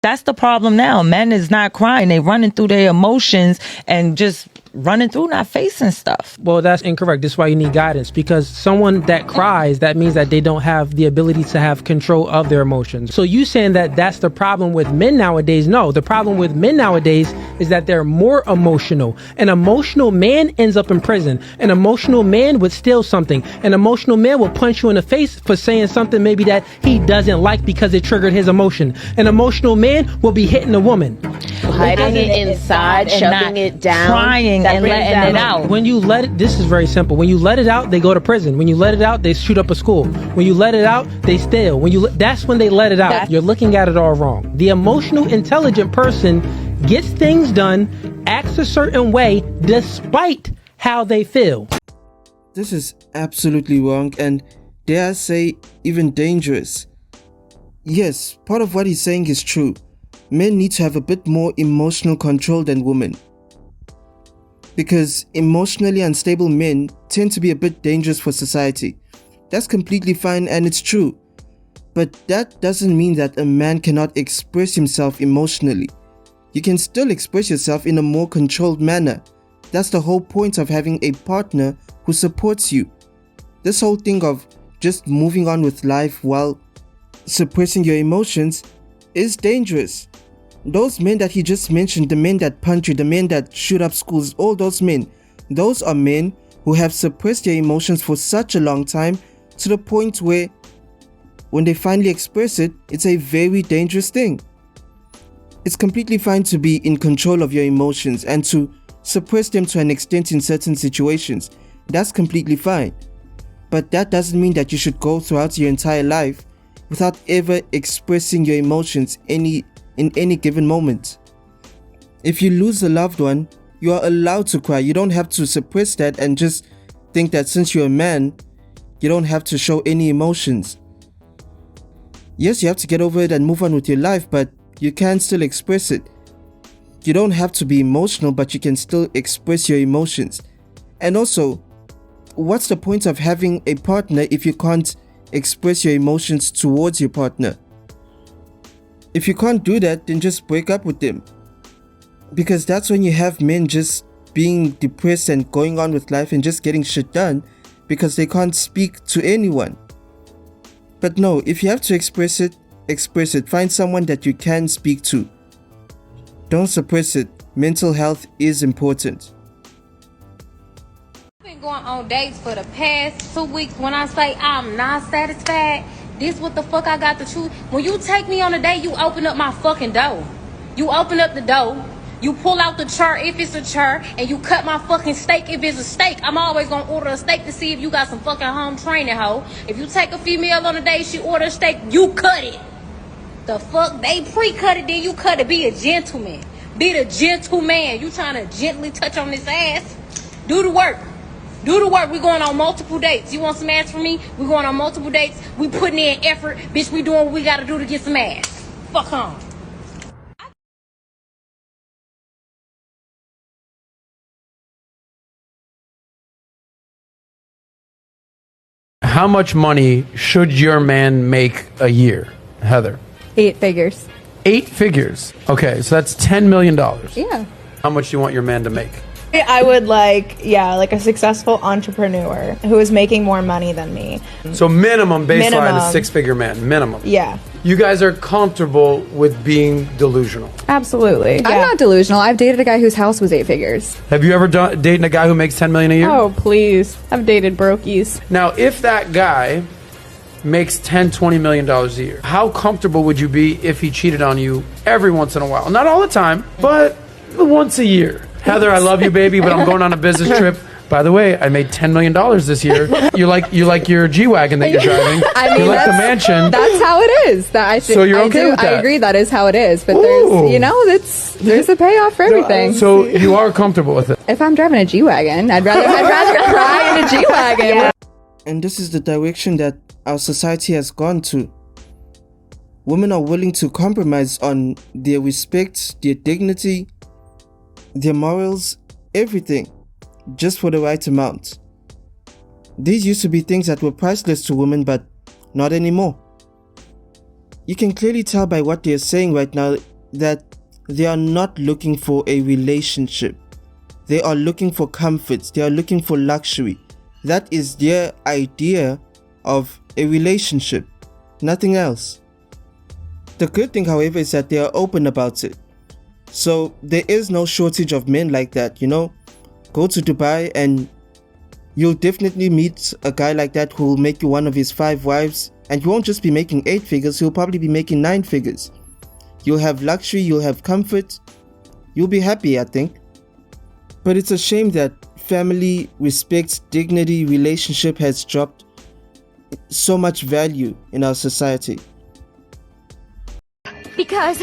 That's the problem now. Men is not crying. They running through their emotions and just running through, not facing stuff. Well, that's incorrect. This is why you need guidance, because someone that cries, that means that they don't have the ability to have control of their emotions. So you saying that that's the problem with men nowadays? No, the problem with men nowadays is that they're more emotional. An emotional man ends up in prison. An emotional man would steal something. An emotional man will punch you in the face for saying something maybe that he doesn't like because it triggered his emotion. An emotional man will be hitting a woman. Hiding it inside, shoving it down, crying and letting it out. When you let it, this is very simple. When you let it out, they go to prison. When you let it out, they shoot up a school. When you let it out, they steal. That's when they let it out. You're looking at it all wrong. The emotional, intelligent person gets things done, acts a certain way, despite how they feel. This is absolutely wrong and, dare I say, even dangerous. Yes, part of what he's saying is true. Men need to have a bit more emotional control than women. Because emotionally unstable men tend to be a bit dangerous for society. That's completely fine and it's true. But that doesn't mean that a man cannot express himself emotionally. You can still express yourself in a more controlled manner. That's the whole point of having a partner who supports you. This whole thing of just moving on with life while suppressing your emotions is dangerous. Those men that he just mentioned, the men that punch you, the men that shoot up schools, all those men, those are men who have suppressed their emotions for such a long time to the point where when they finally express it, it's a very dangerous thing. It's completely fine to be in control of your emotions and to suppress them to an extent in certain situations. That's completely fine. But that doesn't mean that you should go throughout your entire life without ever expressing your emotions in any given moment. If you lose a loved one, you are allowed to cry. You don't have to suppress that and just think that since you're a man, you don't have to show any emotions. Yes, you have to get over it and move on with your life, but you can still express it. You don't have to be emotional, but you can still express your emotions. And also, what's the point of having a partner if you can't express your emotions towards your partner? If you can't do that, then just break up with them. Because that's when you have men just being depressed and going on with life and just getting shit done because they can't speak to anyone. But no, if you have to express it, express it. Find someone that you can speak to. Don't suppress it. Mental health is important. I've been going on dates for the past 2 weeks. When I say I'm not satisfied, this what the fuck I got to choose. When you take me on a date, you open up my fucking door. You open up the door. You pull out the chart if it's a chart, and you cut my fucking steak if it's a steak. I'm always gonna order a steak to see if you got some fucking home training, hoe. If you take a female on a date, she order a steak, you cut it. The fuck? They pre-cut it, then you cut it. Be a gentleman. Be the gentleman. You trying to gently touch on this ass? Do the work. Do the work. We going on multiple dates. You want some ass from me? We going on multiple dates. We putting in effort. Bitch, we doing what we gotta do to get some ass. Fuck home. How much money should your man make a year, Heather? 8 figures. 8 figures. Okay, so that's $10 million. Yeah. How much do you want your man to make? I would like a successful entrepreneur who is making more money than me. So minimum baseline is 6-figure man, minimum. Yeah. You guys are comfortable with being delusional? Absolutely. I'm not delusional. I've dated a guy whose house was 8 figures. Have you ever dated a guy who makes $10 million a year? Oh, please. I've dated brokies. Now, if that guy makes $10, $20 million a year, how comfortable would you be if he cheated on you every once in a while? Not all the time, but once a year. Heather, I love you, baby, but I'm going on a business trip. By the way, I made $10 million this year. You like your G-Wagon that you're driving. I mean, you like the mansion. That's how it is. So you're okay with that? I agree that is how it is. But there's a payoff for everything. So you are comfortable with it? If I'm driving a G-Wagon, I'd rather cry in a G-Wagon. Yeah. And this is the direction that our society has gone to. Women are willing to compromise on their respect, their dignity, their morals, everything, just for the right amount. These used to be things that were priceless to women, but not anymore. You can clearly tell by what they're saying right now that they are not looking for a relationship. They are looking for comforts. They are looking for luxury. That is their idea of a relationship. Nothing else. The good thing, however, is that they are open about it. So there is no shortage of men like that, you know. Go to Dubai and you'll definitely meet a guy like that who will make you one of his 5 wives. And you won't just be making 8 figures, he'll probably be making 9 figures. You'll have luxury, you'll have comfort. You'll be happy, I think. But it's a shame that family, respect, dignity, relationship has dropped so much value in our society. Because